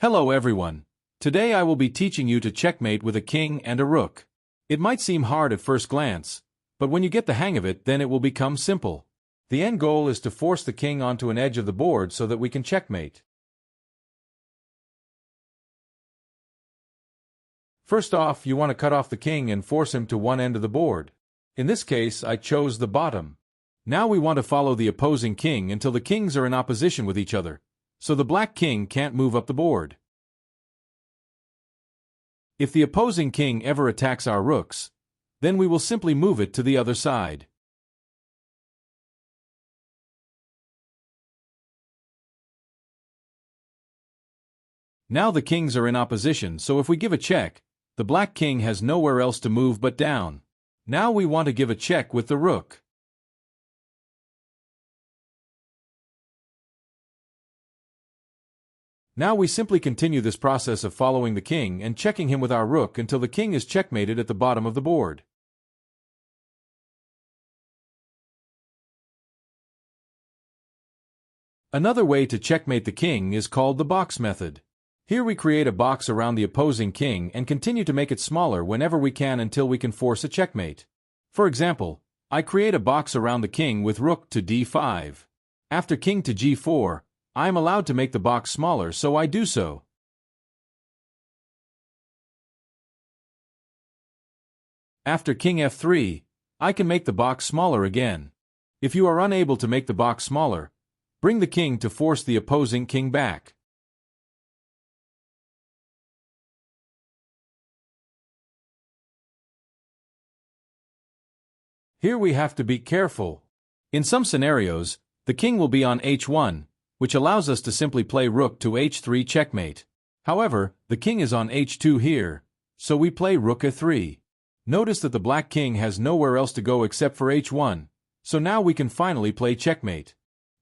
Hello everyone. Today I will be teaching you to checkmate with a king and a rook. It might seem hard at first glance, but when you get the hang of it, then it will become simple. The end goal is to force the king onto an edge of the board so that we can checkmate. First off, you want to cut off the king and force him to one end of the board. In this case, I chose the bottom. Now we want to follow the opposing king until the kings are in opposition with each other, so the black king can't move up the board. If the opposing king ever attacks our rooks, then we will simply move it to the other side. Now the kings are in opposition, so if we give a check, the black king has nowhere else to move but down. Now we want to give a check with the rook. Now we simply continue this process of following the king and checking him with our rook until the king is checkmated at the bottom of the board. Another way to checkmate the king is called the box method. Here we create a box around the opposing king and continue to make it smaller whenever we can until we can force a checkmate. For example, I create a box around the king with rook to d5. After king to g4, I am allowed to make the box smaller, so I do so. After king f3, I can make the box smaller again. If you are unable to make the box smaller, bring the king to force the opposing king back. Here we have to be careful. In some scenarios, the king will be on h1, which allows us to simply play rook to h3 checkmate. However, the king is on h2 here, so we play rook a3. Notice that the black king has nowhere else to go except for h1, so now we can finally play checkmate.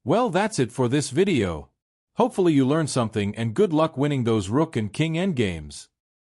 Well, that's it for this video. Hopefully you learned something and good luck winning those rook and king endgames.